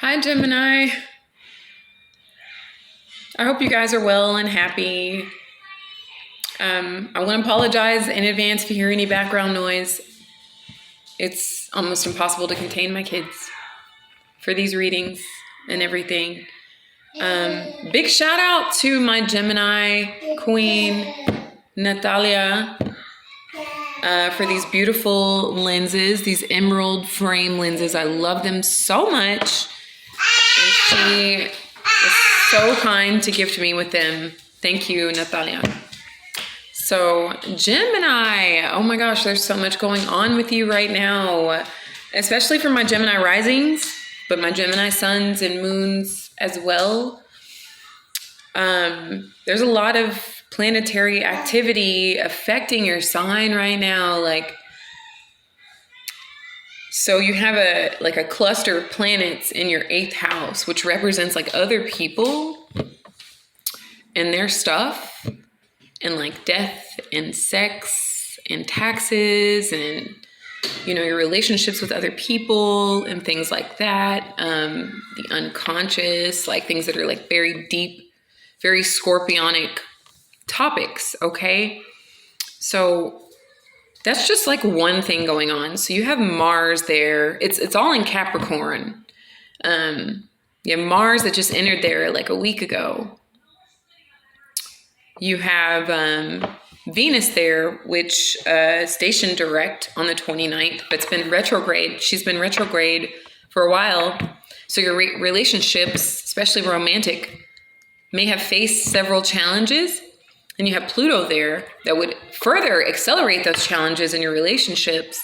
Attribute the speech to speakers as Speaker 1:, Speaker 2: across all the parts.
Speaker 1: Hi, Gemini. I hope you guys are well and happy. I want to apologize in advance if you hear any background noise. It's almost impossible to contain my kids for these readings and everything. Big shout out to my Gemini queen, Natalia, for these beautiful lenses, these emerald frame lenses. I love them so much. And she was so kind to gift me with them. Thank you, Natalia. So, Gemini, oh my gosh, there's so much going on with you right now, especially for my Gemini risings, but my Gemini suns and moons as well. There's a lot of planetary activity affecting your sign right now. So you have a cluster of planets in your 8th house, which represents other people and their stuff, and death and sex and taxes and your relationships with other people and things like that. The unconscious, things that are very deep, very scorpionic topics. Okay, so that's just one thing going on. So you have Mars there. It's all in Capricorn. You have Mars that just entered there a week ago. You have Venus there, which stationed direct on the 29th, but it's been retrograde. She's been retrograde for a while. So your relationships, especially romantic, may have faced several challenges. And you have Pluto there that would further accelerate those challenges in your relationships.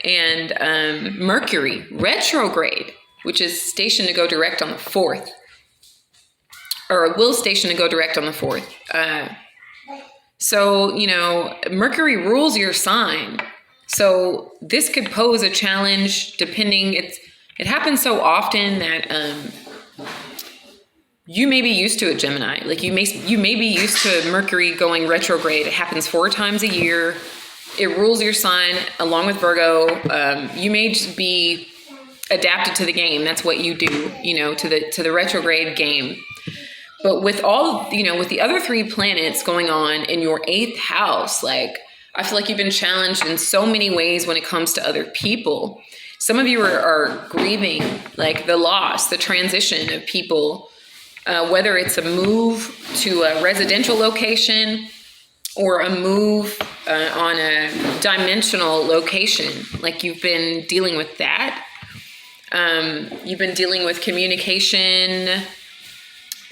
Speaker 1: And Mercury Retrograde, which is stationed to go direct on the 4th. Or will station to go direct on the 4th. So, Mercury rules your sign. So this could pose a challenge depending. It happens so often that you may be used to it, Gemini. You may be used to Mercury going retrograde. It happens 4 times a year. It rules your sign along with Virgo. You may just be adapted to the game. That's what you do, to the retrograde game. But with with the other 3 planets going on in your 8th house, I feel like you've been challenged in so many ways when it comes to other people. Some of you are grieving, the loss, the transition of people, whether it's a move to a residential location or a move on a dimensional location. You've been dealing with that. You've been dealing with communication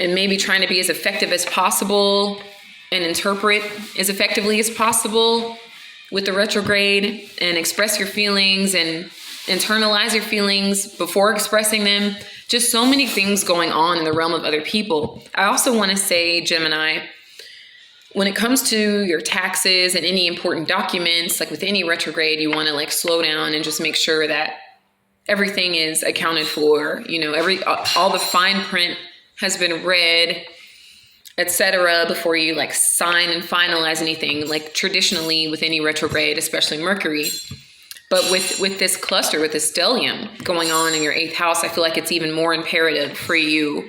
Speaker 1: and maybe trying to be as effective as possible and interpret as effectively as possible with the retrograde and express your feelings and internalize your feelings before expressing them. Just so many things going on in the realm of other people. I also want to say, Gemini, when it comes to your taxes and any important documents, with any retrograde, you want to slow down and just make sure that everything is accounted for. All the fine print has been read, etc., before you sign and finalize anything. Traditionally with any retrograde, especially Mercury. But with this cluster, with this stellium going on in your 8th house, I feel like it's even more imperative for you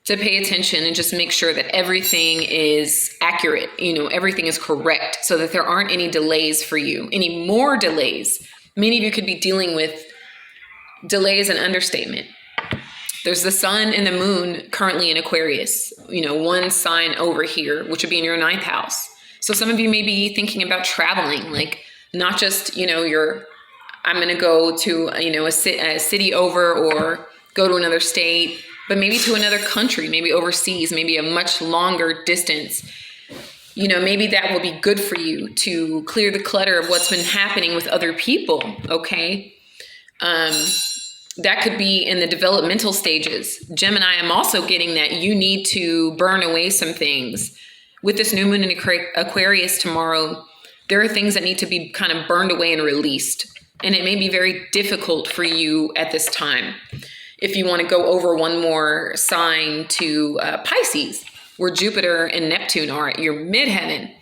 Speaker 1: to pay attention and just make sure that everything is accurate, everything is correct, so that there aren't any delays for you, any more delays. Many of you could be dealing with delays and understatement. There's the sun and the moon currently in Aquarius, one sign over here, which would be in your 9th house. So some of you may be thinking about traveling, not just, I'm going to go to, a city over or go to another state, but maybe to another country, maybe overseas, maybe a much longer distance. Maybe that will be good for you to clear the clutter of what's been happening with other people, okay? That could be in the developmental stages. Gemini, I'm also getting that you need to burn away some things. With this new moon in Aquarius tomorrow, there are things that need to be kind of burned away and released. And it may be very difficult for you at this time. If you want to go over one more sign to Pisces, where Jupiter and Neptune are at your midheaven.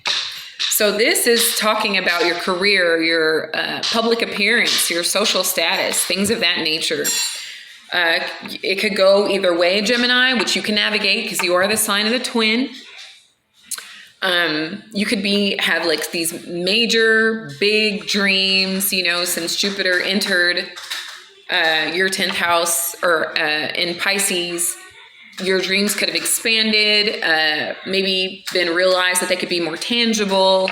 Speaker 1: So this is talking about your career, your public appearance, your social status, things of that nature. It could go either way, Gemini, which you can navigate because you are the sign of the twin. You could have like these major big dreams, you know, since Jupiter entered your 10th house or in Pisces. Your dreams could have expanded, maybe been realized that they could be more tangible.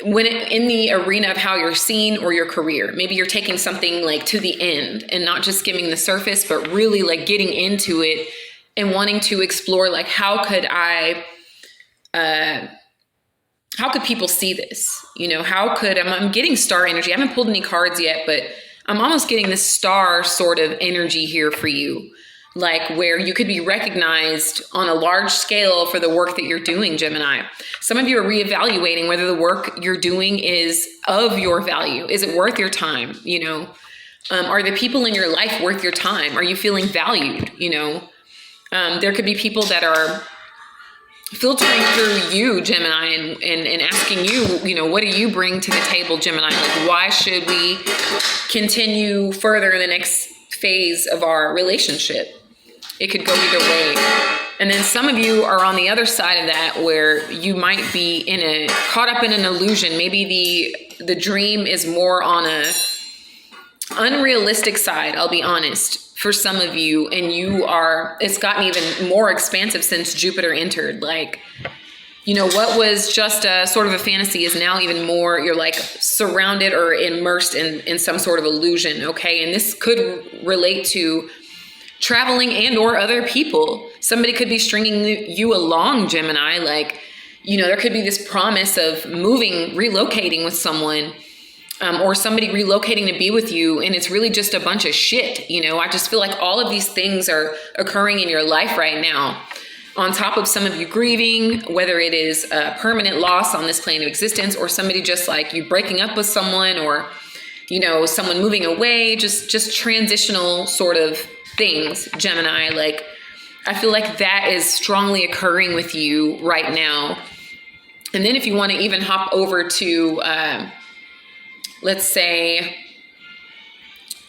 Speaker 1: When in the arena of how you're seen or your career, maybe you're taking something like to the end and not just skimming the surface, but really like getting into it and wanting to explore, like, how could people see this? You know, I'm getting star energy. I haven't pulled any cards yet, but I'm almost getting this star sort of energy here for you, like where you could be recognized on a large scale for the work that you're doing, Gemini. Some of you are reevaluating whether the work you're doing is of your value. Is it worth your time? You know, are the people in your life worth your time? Are you feeling valued? You know, there could be people that are filtering through you, Gemini, and asking you, you know, what do you bring to the table, Gemini? Like, why should we continue further in the next phase of our relationship? It could go either way. And then some of you are on the other side of that, where you might be caught up in an illusion. Maybe the dream is more on a unrealistic side, I'll be honest, for some of you, and it's gotten even more expansive since Jupiter entered. Like, you know, what was just a sort of a fantasy is now even more, you're like surrounded or immersed in some sort of illusion, okay? And this could relate to traveling and or other people. Somebody could be stringing you along, Gemini. Like, you know, there could be this promise of relocating with someone, or somebody relocating to be with you, and it's really just a bunch of shit. You know, I just feel like all of these things are occurring in your life right now, on top of some of you grieving, whether it is a permanent loss on this plane of existence, or somebody just like you breaking up with someone, or, you know, someone moving away, just transitional sort of things, Gemini. Like, I feel like that is strongly occurring with you right now. And then if you want to even hop over to, let's say,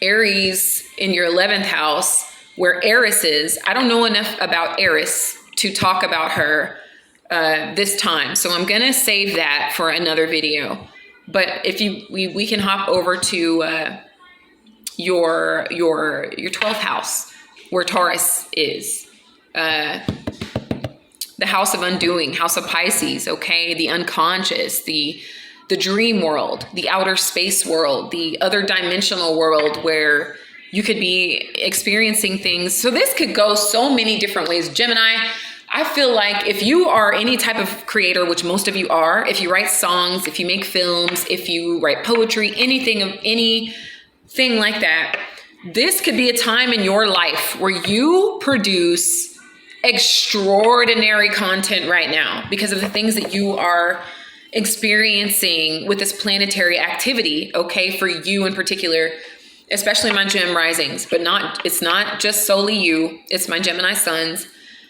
Speaker 1: Aries in your 11th house, where Eris is. I don't know enough about Eris to talk about her this time, so I'm gonna save that for another video. But if we can hop over to your 12th house, where Taurus is, the house of undoing, house of Pisces. Okay, the unconscious, the dream world, the outer space world, the other dimensional world where you could be experiencing things. So this could go so many different ways. Gemini, I feel like if you are any type of creator, which most of you are, if you write songs, if you make films, if you write poetry, anything like that, this could be a time in your life where you produce extraordinary content right now because of the things that you are experiencing with this planetary activity, okay, for you in particular, especially my Gem risings, but it's not just solely you, it's my Gemini suns.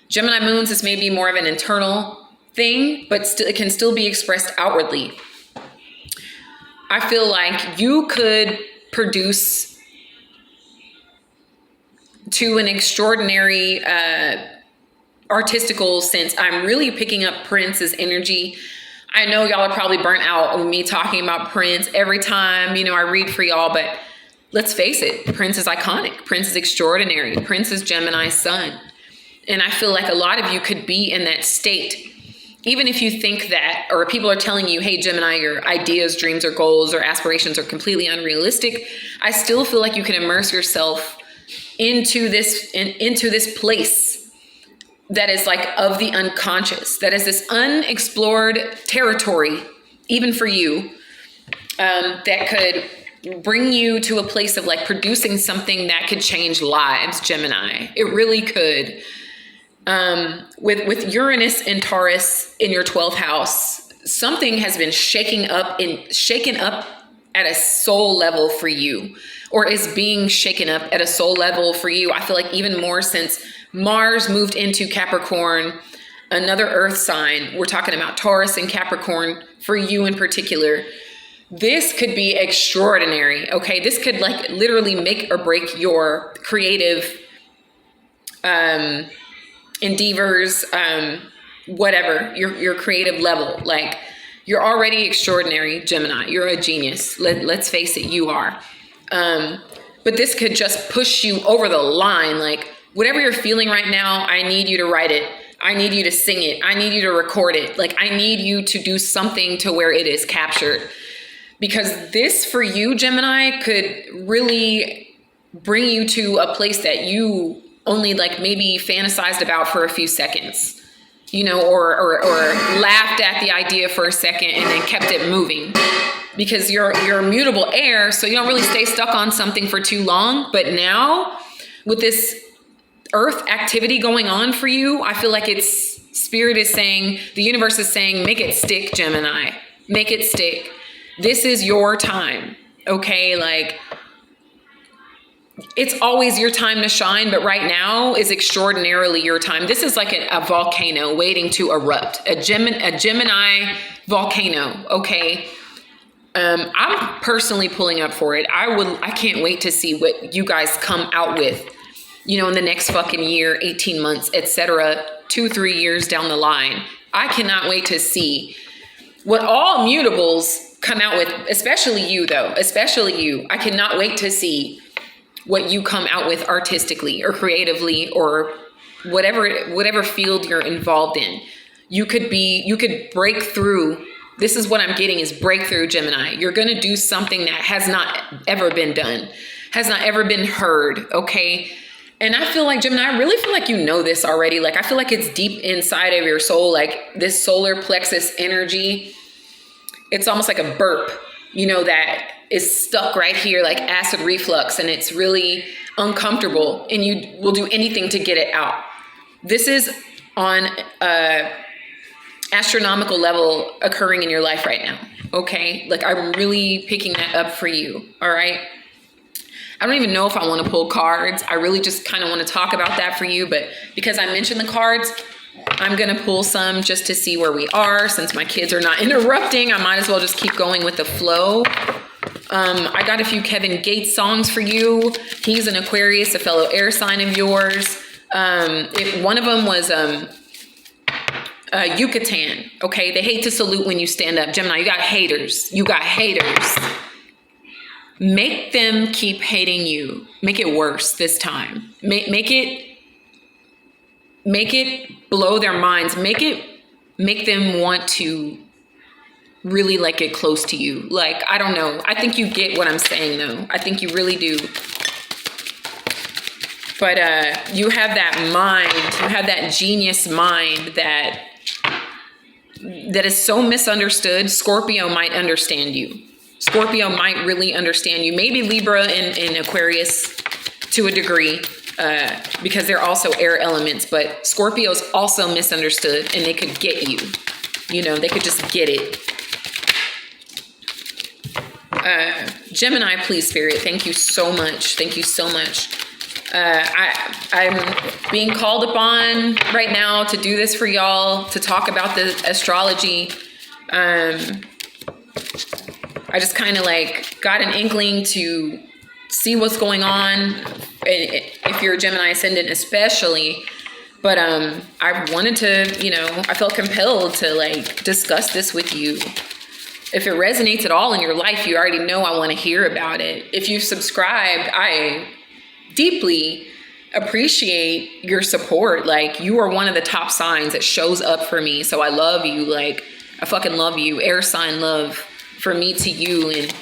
Speaker 1: Gemini moons is maybe more of an internal thing, but it can still be expressed outwardly. I feel like you could produce to an extraordinary artistical sense. I'm really picking up Prince's energy. I know y'all are probably burnt out with me talking about Prince every time, you know, I read for y'all, but let's face it, Prince is iconic. Prince is extraordinary. Prince is Gemini's sun. And I feel like a lot of you could be in that state, even if you think that, or people are telling you, hey, Gemini, your ideas, dreams, or goals, or aspirations are completely unrealistic. I still feel like you can immerse yourself into this place that is like of the unconscious, that is this unexplored territory, even for you, that could bring you to a place of like producing something that could change lives, Gemini. It really could. With Uranus and Taurus in your 12th house, something has been shaken up at a soul level for you, or is being shaken up at a soul level for you. I feel like even more since Mars moved into Capricorn, another earth sign. We're talking about Taurus and Capricorn for you in particular. this could be extraordinary. Okay. This could like literally make or break your creative endeavors, whatever, your creative level. Like, you're already extraordinary, Gemini. You're a genius. Let's face it, you are. But this could just push you over the line. Like, whatever you're feeling right now, I need you to write it. I need you to sing it. I need you to record it. Like, I need you to do something to where it is captured. Because this, for you, Gemini, could really bring you to a place that you only like maybe fantasized about for a few seconds, you know, or laughed at the idea for a second and then kept it moving. Because you're a mutable air, so you don't really stay stuck on something for too long. But now, with this Earth activity going on for you, I feel like Spirit is saying, the universe is saying, make it stick, Gemini. Make it stick. This is your time, okay? Like, it's always your time to shine, but right now is extraordinarily your time. This is like a volcano waiting to erupt, a Gemini volcano, okay? I'm personally pulling up for it. I can't wait to see what you guys come out with, you know, in the next fucking year, 18 months, etc., 2-3 years down the line. I cannot wait to see what all mutables come out with, especially you though, especially you. I cannot wait to see what you come out with artistically or creatively or whatever field you're involved in. You could break through. This is what I'm getting is breakthrough, Gemini. You're going to do something that has not ever been done, has not ever been heard. Okay. And I feel like, Gemini, I really feel like you know this already. Like, I feel like it's deep inside of your soul, like this solar plexus energy. It's almost like a burp, you know, that is stuck right here, like acid reflux, and it's really uncomfortable, and you will do anything to get it out. This is on astronomical level occurring in your life right now. Okay. Like, I'm really picking that up for you. All right. I don't even know if I want to pull cards. I really just kind of want to talk about that for you. But because I mentioned the cards, I'm going to pull some just to see where we are. Since my kids are not interrupting, I might as well just keep going with the flow. I got a few Kevin Gates songs for you. He's an Aquarius, a fellow air sign of yours. One of them was Yucatan. Okay, they hate to salute when you stand up. Gemini, you got haters. You got haters. Make them keep hating you. Make it worse this time. Make it blow their minds. Make them want to really like get close to you. Like, I don't know. I think you get what I'm saying though. I think you really do. But you have that mind, you have that genius mind that is so misunderstood. Scorpio might understand you. Scorpio might really understand you. Maybe Libra and Aquarius to a degree, because they're also air elements, but Scorpio's also misunderstood and they could get you. You know, they could just get it. Gemini, please, Spirit. Thank you so much. Thank you so much. I'm being called upon right now to do this for y'all, to talk about the astrology. I just kind of like got an inkling to see what's going on. If you're a Gemini ascendant, especially. But I wanted to, you know, I felt compelled to like discuss this with you. If it resonates at all in your life, you already know I want to hear about it. If you've subscribed, I deeply appreciate your support. Like, you are one of the top signs that shows up for me. So I love you. Like, I fucking love you. Air sign love from me to you. And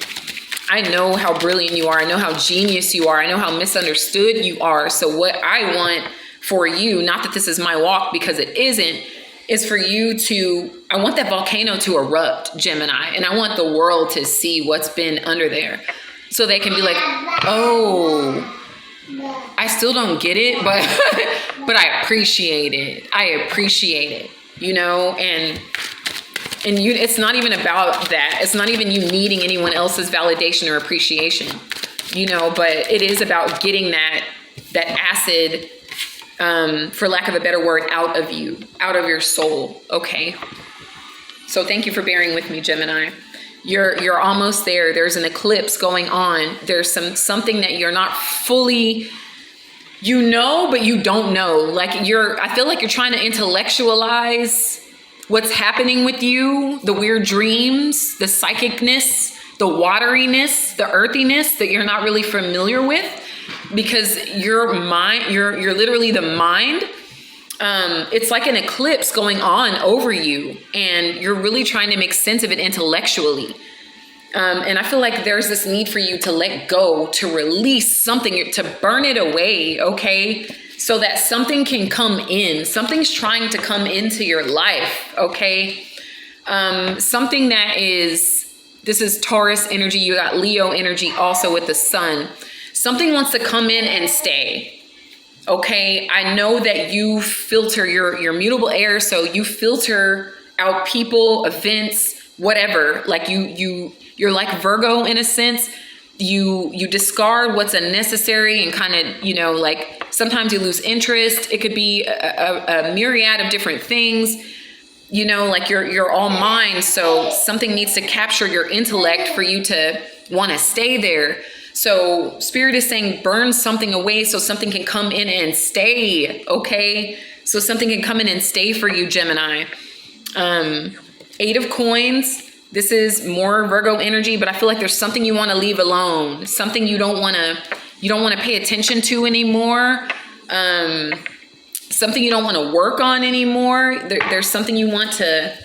Speaker 1: I know how brilliant you are. I know how genius you are. I know how misunderstood you are. So what I want for you, not that this is my walk because it isn't, is for you to, I want that volcano to erupt, Gemini, and I want the world to see what's been under there so they can be like, oh, I still don't get it, but I appreciate it. I appreciate it, you know, and you, it's not even about that. It's not even you needing anyone else's validation or appreciation, you know, but it is about getting that acid, for lack of a better word, out of you, out of your soul. Okay. So thank you for bearing with me, Gemini. You're almost there. There's an eclipse going on. There's something that you're not fully, but you don't know. Like I feel like you're trying to intellectualize what's happening with you, the weird dreams, the psychicness, the wateriness, the earthiness that you're not really familiar with, because your mind, you're literally the mind. It's like an eclipse going on over you, and you're really trying to make sense of it intellectually. And I feel like there's this need for you to let go, to release something, to burn it away, okay? So that something can come in. Something's trying to come into your life, okay? Something that this is Taurus energy. You got Leo energy also with the sun. Something wants to come in and stay. Okay, I know that you filter your mutable air, so you filter out people, events, whatever. Like you're like Virgo in a sense. You discard what's unnecessary and kind of, like sometimes you lose interest. It could be a myriad of different things. Like you're all mind, so something needs to capture your intellect for you to want to stay there. So Spirit is saying burn something away so something can come in and stay, okay? So something can come in and stay for you, Gemini. 8 of Coins. This is more Virgo energy, but I feel like there's something you want to leave alone. Something you don't want to pay attention to anymore. Something you don't want to work on anymore. There's something you want to...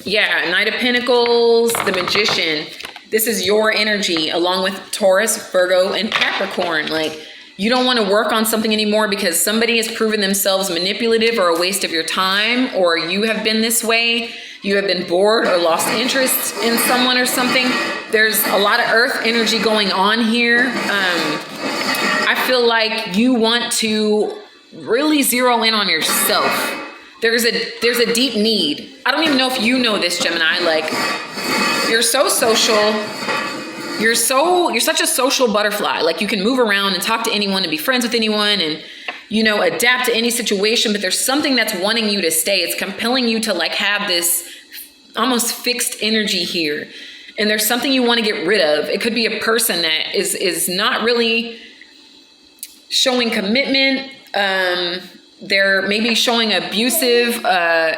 Speaker 1: Yeah, Knight of Pentacles, the Magician. This is your energy along with Taurus, Virgo, and Capricorn. Like, you don't want to work on something anymore because somebody has proven themselves manipulative or a waste of your time, or you have been this way. You have been bored or lost interest in someone or something. There's a lot of earth energy going on here. I feel like you want to really zero in on yourself. There's a deep need. I don't even know if you know this, Gemini. Like, you're so social. You're such a social butterfly. Like, you can move around and talk to anyone and be friends with anyone and, adapt to any situation. But there's something that's wanting you to stay. It's compelling you to like have this almost fixed energy here. And there's something you want to get rid of. It could be a person that is not really showing commitment. They're maybe showing abusive,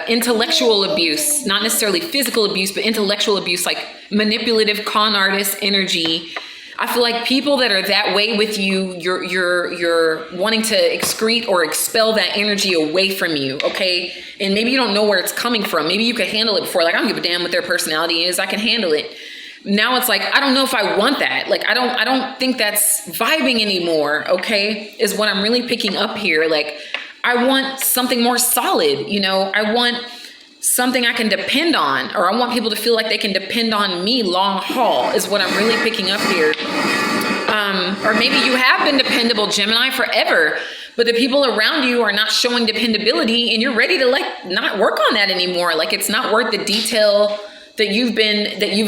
Speaker 1: intellectual abuse, not necessarily physical abuse, but intellectual abuse, like manipulative con artist energy. I feel like people that are that way with you, you're wanting to excrete or expel that energy away from you, okay? And maybe you don't know where it's coming from. Maybe you could handle it before, like, I don't give a damn what their personality is. I can handle it. Now it's like, I don't know if I want that. Like, I don't think that's vibing anymore, okay? Is what I'm really picking up here. Like, I want something more solid, I want something I can depend on, or I want people to feel like they can depend on me long haul is what I'm really picking up here. Or maybe you have been dependable, Gemini, forever, but the people around you are not showing dependability and you're ready to like not work on that anymore. Like, it's not worth the detail that you've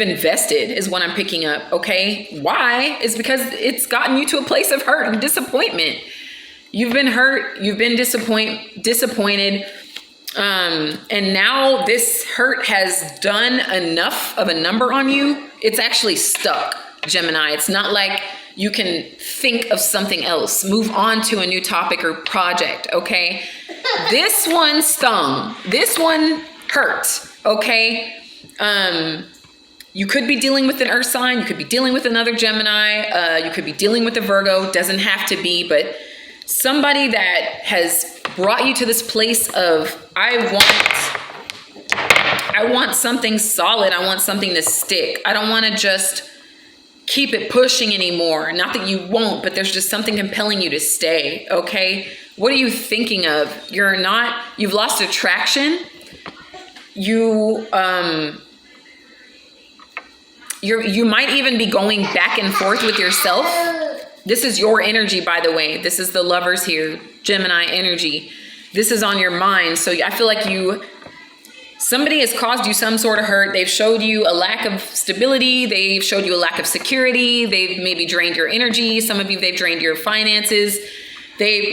Speaker 1: invested is what I'm picking up. Okay. Why? Is because it's gotten you to a place of hurt and disappointment. You've been hurt. You've been disappointed. And now this hurt has done enough of a number on you. It's actually stuck, Gemini. It's not like you can think of something else, move on to a new topic or project. Okay. This one stung. This one hurt. Okay. You could be dealing with an earth sign. You could be dealing with another Gemini. You could be dealing with a Virgo. Doesn't have to be, but somebody that has brought you to this place of, I want something solid. I want something to stick. I don't want to just keep it pushing anymore. Not that you won't, but there's just something compelling you to stay. Okay. What are you thinking of? You've lost attraction. You might even be going back and forth with yourself. This is your energy, by the way. This is the lovers here, Gemini energy. This is on your mind. So I feel like somebody has caused you some sort of hurt. They've showed you a lack of stability. They've showed you a lack of security. They've maybe drained your energy. Some of you, they've drained your finances.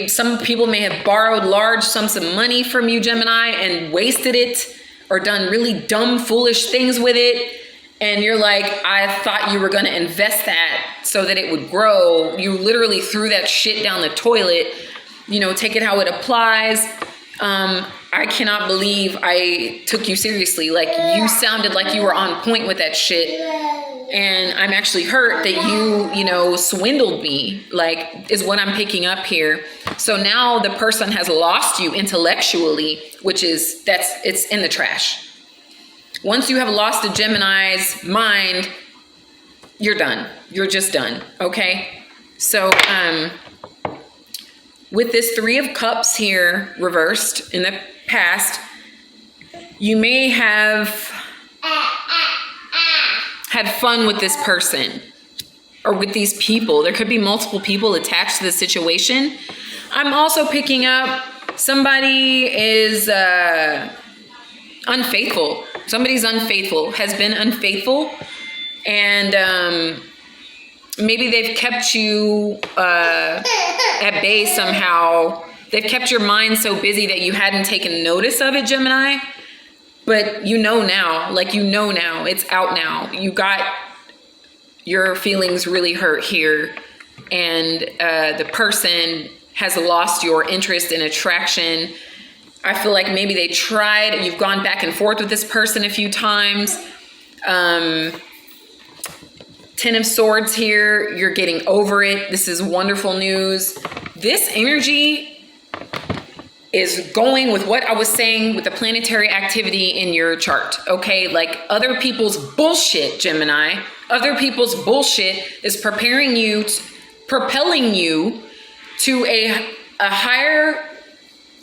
Speaker 1: Some people may have borrowed large sums of money from you, Gemini, and wasted it, or done really dumb, foolish things with it. And you're like, I thought you were going to invest that so that it would grow. You literally threw that shit down the toilet, you know, take it how it applies. I cannot believe I took you seriously. Like, you sounded like you were on point with that shit. And I'm actually hurt that you know, swindled me, like, is what I'm picking up here. So now the person has lost you intellectually, which is, it's in the trash. Once you have lost a Gemini's mind, you're done. You're just done. Okay. So, with this Three of Cups here reversed in the past, you may have had fun with this person or with these people. There could be multiple people attached to the situation. I'm also picking up somebody is unfaithful. Somebody's unfaithful, has been unfaithful, and maybe they've kept you at bay somehow. They've kept your mind so busy that you hadn't taken notice of it, Gemini. But you know now, like, you know now, it's out now. You got your feelings really hurt here. And the person has lost your interest and attraction. I feel like maybe they tried, you've gone back and forth with this person a few times. Ten of Swords here, you're getting over it. This is wonderful news. This energy is going with what I was saying with the planetary activity in your chart, okay? Like, other people's bullshit, Gemini, other people's bullshit is propelling you to a higher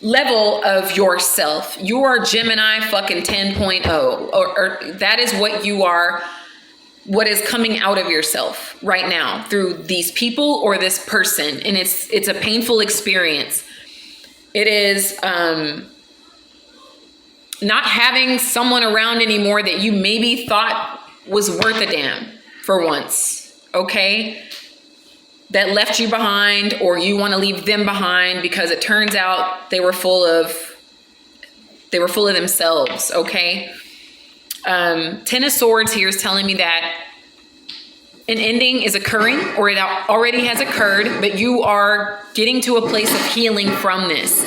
Speaker 1: level of yourself. You are Gemini fucking 10.0, or that is what you are, what is coming out of yourself right now through these people or this person. And it's a painful experience. It is not having someone around anymore that you maybe thought was worth a damn for once, okay? That left you behind, or you want to leave them behind because it turns out they were full of themselves, okay? Ten of Swords here is telling me that an ending is occurring, or it already has occurred, but you are getting to a place of healing from this.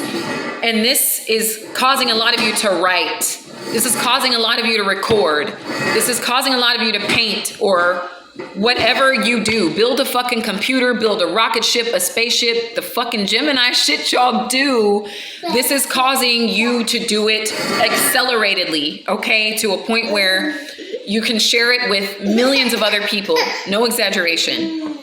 Speaker 1: And this is causing a lot of you to write. This is causing a lot of you to record. This is causing a lot of you to paint, or whatever you do. Build a fucking computer, build a rocket ship, a spaceship, the fucking Gemini shit y'all do. This is causing you to do it acceleratedly, okay? To a point where you can share it with millions of other people. No exaggeration.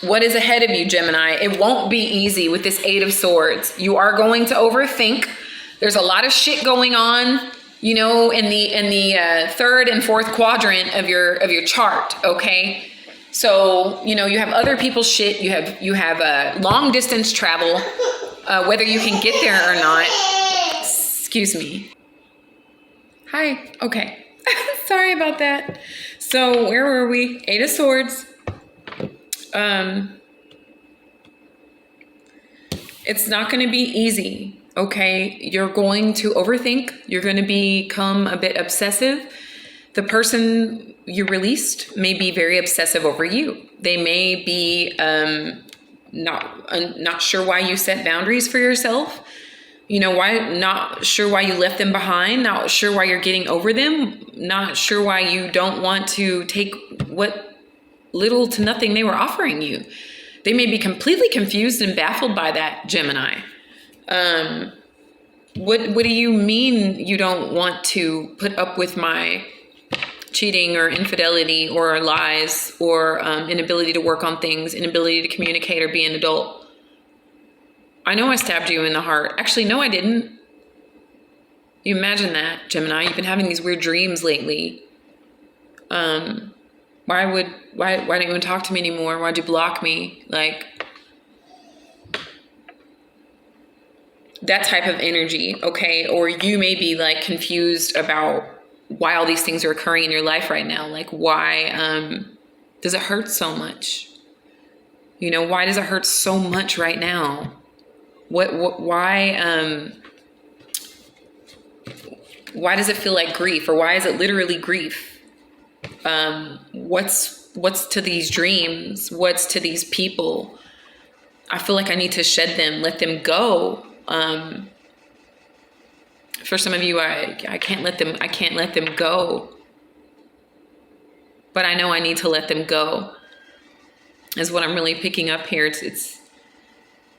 Speaker 1: What is ahead of you, Gemini? It won't be easy with this Eight of Swords. You are going to overthink. There's a lot of shit going on, you know, in the third and fourth quadrant of your chart, okay? So, you know, you have other people's shit. You have long distance travel, whether you can get there or not. Excuse me. Hi. Okay. Sorry about that. So where were we? Eight of Swords. It's not going to be easy. Okay. You're going to overthink. You're going to become a bit obsessive. The person you released may be very obsessive over you. They may be, not sure why you set boundaries for yourself. You know, not sure why you left them behind, not sure why you're getting over them, not sure why you don't want to take what little to nothing they were offering you. They may be completely confused and baffled by that, Gemini. What do you mean you don't want to put up with my cheating or infidelity or lies or inability to work on things, inability to communicate or be an adult? I know I stabbed you in the heart. Actually, no, I didn't. You imagine that, Gemini. You've been having these weird dreams lately. Why don't you even talk to me anymore? Why'd you block me? Like, that type of energy, okay? Or you may be like confused about why all these things are occurring in your life right now. Like, why does it hurt so much? You know, why does it hurt so much right now? Why Why does it feel like grief, or why is it literally grief? What's to these dreams? What's to these people? I feel like I need to shed them, let them go. For some of you, I can't let them go. But I know I need to let them go, is what I'm really picking up here. It's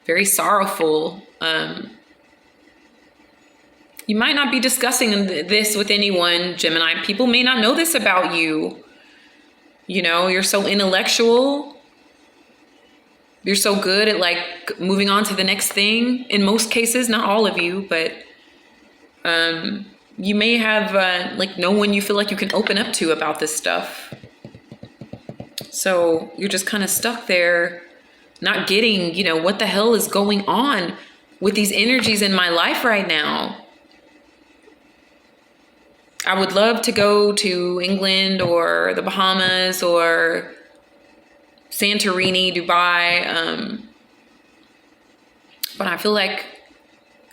Speaker 1: very sorrowful. You might not be discussing this with anyone, Gemini. People may not know this about you. You know, you're so intellectual. You're so good at like moving on to the next thing. In most cases, not all of you, but you may have like no one you feel like you can open up to about this stuff. So you're just kind of stuck there, not getting, you know, what the hell is going on with these energies in my life right now. I would love to go to England or the Bahamas or Santorini, Dubai. But I feel like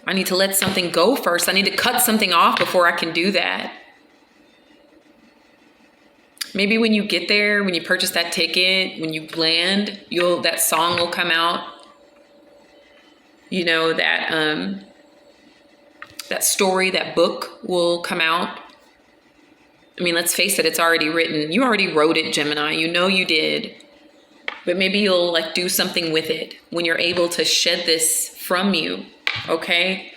Speaker 1: I need to let something go first. I need to cut something off before I can do that. Maybe when you get there, when you purchase that ticket, when you land, that song will come out. You know, that story, that book will come out. I mean, let's face it, it's already written. You already wrote it, Gemini. You know you did. But maybe you'll like do something with it when you're able to shed this from you. Okay?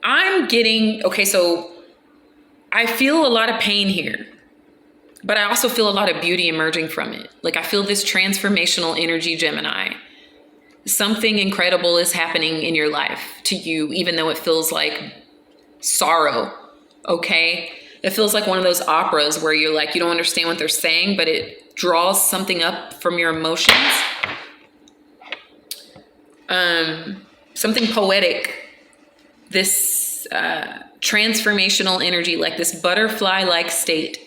Speaker 1: I'm getting, okay, so I feel a lot of pain here, but I also feel a lot of beauty emerging from it. Like I feel this transformational energy, Gemini. Something incredible is happening in your life to you, even though it feels like sorrow, okay? It feels like one of those operas where you're like, you don't understand what they're saying, but it draws something up from your emotions. Something poetic. This transformational energy, like this butterfly-like state,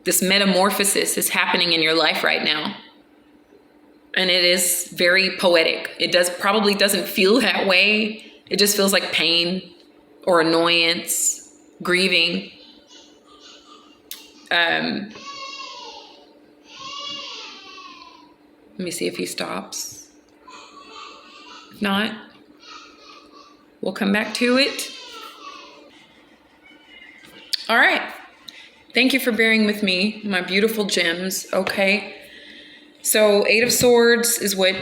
Speaker 1: this metamorphosis is happening in your life right now. And it is very poetic. It probably doesn't feel that way. It just feels like pain or annoyance, grieving. Let me see if he stops. If not, we'll come back to it. All right. Thank you for bearing with me, my beautiful gems. Okay. So 8 of Swords is what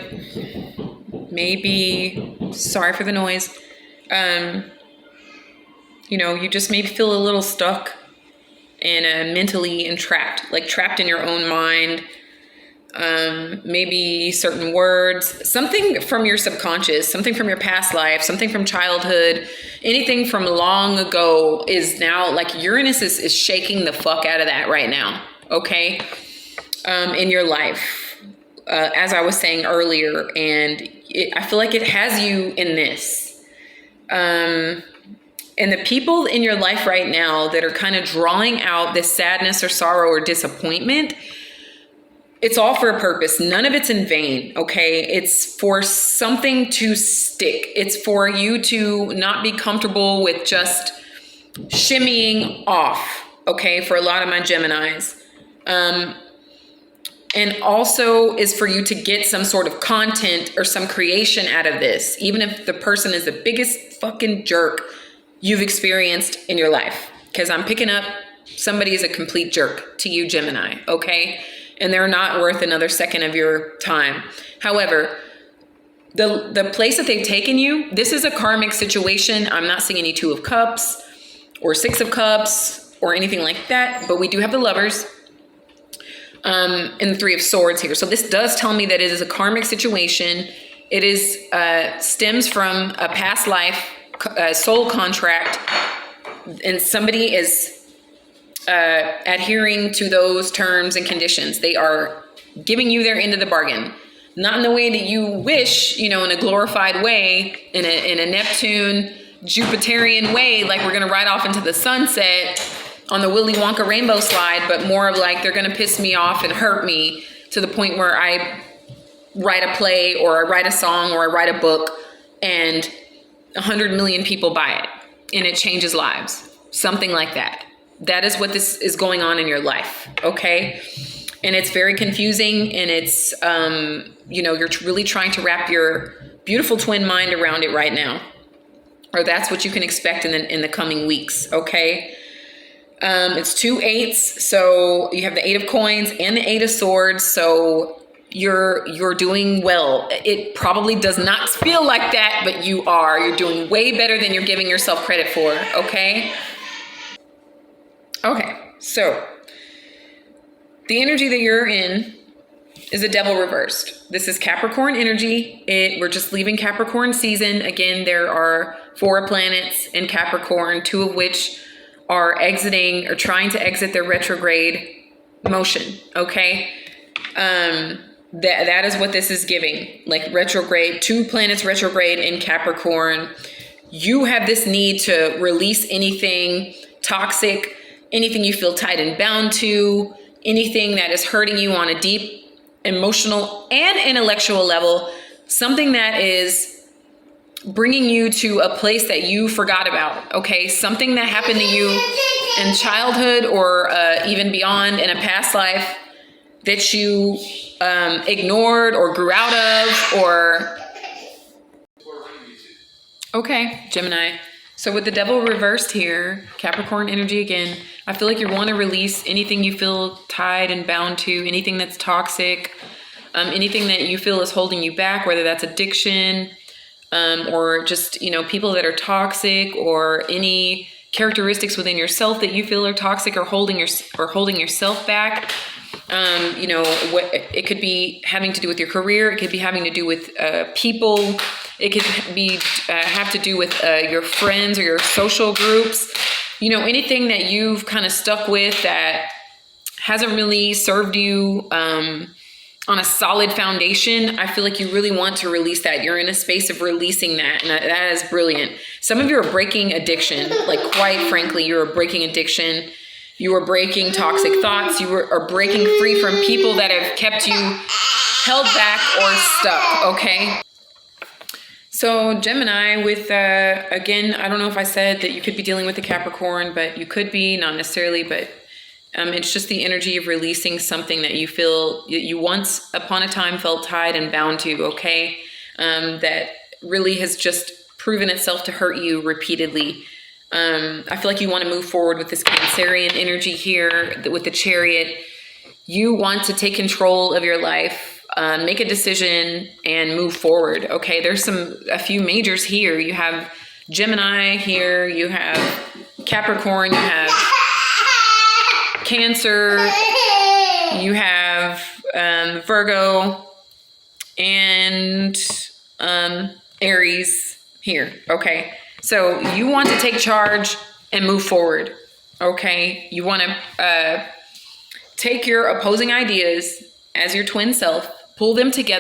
Speaker 1: maybe, sorry for the noise. You know, you just maybe feel a little stuck and mentally entrapped, like trapped in your own mind. Maybe certain words, something from your subconscious, something from your past life, something from childhood, anything from long ago is now like Uranus is shaking the fuck out of that right now. Okay. In your life, as I was saying earlier, and I feel like it has you in this. And the people in your life right now that are kind of drawing out this sadness or sorrow or disappointment, it's all for a purpose. None of it's in vain, okay? It's for something to stick. It's for you to not be comfortable with just shimmying off, okay, for a lot of my Geminis. And also is for you to get some sort of content or some creation out of this, even if the person is the biggest fucking jerk you've experienced in your life. Because I'm picking up somebody is a complete jerk to you, Gemini, okay? And they're not worth another second of your time. However, the place that they've taken you, this is a karmic situation. I'm not seeing any 2 of Cups or 6 of Cups or anything like that, but we do have the Lovers. And the 3 of Swords here. So this does tell me that it is a karmic situation. It is stems from a past life soul contract, and somebody is adhering to those terms and conditions. They are giving you their end of the bargain, not in the way that you wish, you know, in a glorified way, in a Neptune Jupiterian way, like we're gonna ride off into the sunset on the Willy Wonka rainbow slide, but more of like they're going to piss me off and hurt me to the point where I write a play or I write a song or I write a book and 100 million people buy it and it changes lives. Something like that. That is what this is going on in your life, okay? And it's very confusing, and it's, you're really trying to wrap your beautiful twin mind around it right now. Or that's what you can expect in the coming weeks, okay? It's 2 8s, so you have the 8 of coins and the 8 of swords, so you're doing well. It probably does not feel like that, but you are. You're doing way better than you're giving yourself credit for, okay? Okay, so the energy that you're in is the Devil reversed. This is Capricorn energy. We're just leaving Capricorn season. Again, there are 4 planets in Capricorn, 2 of which are exiting or trying to exit their retrograde motion, okay? That is what this is giving, like retrograde, 2 planets retrograde in Capricorn. You have this need to release anything toxic, anything you feel tied and bound to, anything that is hurting you on a deep emotional and intellectual level, something that is bringing you to a place that you forgot about, okay? Something that happened to you in childhood or even beyond in a past life that you ignored or grew out of, or... Okay, Gemini. So with the Devil reversed here, Capricorn energy again, I feel like you want to release anything you feel tied and bound to, anything that's toxic, anything that you feel is holding you back, whether that's addiction, or just, people that are toxic, or any characteristics within yourself that you feel are toxic or holding yourself back. It could be having to do with your career. It could be having to do with people. It could be have to do with your friends or your social groups. Anything that you've kind of stuck with that hasn't really served you on a solid foundation. I feel like you really want to release that. You're in a space of releasing that, and that is brilliant. Some of you are breaking addiction. Like, quite frankly, you're breaking addiction. You are breaking toxic thoughts. You are breaking free from people that have kept you held back or stuck, okay? So Gemini with, again, I don't know if I said that you could be dealing with a Capricorn, but you could be, not necessarily, but it's just the energy of releasing something that you feel you once upon a time felt tied and bound to, okay? That really has just proven itself to hurt you repeatedly. I feel like you want to move forward with this Cancerian energy here with the Chariot. You want to take control of your life. Make a decision and move forward. Okay, there's a few majors here. You have Gemini here, you have Capricorn, you have Cancer, you have Virgo, and Aries here. Okay, so you want to take charge and move forward. Okay, you want to take your opposing ideas as your twin self, pull them together.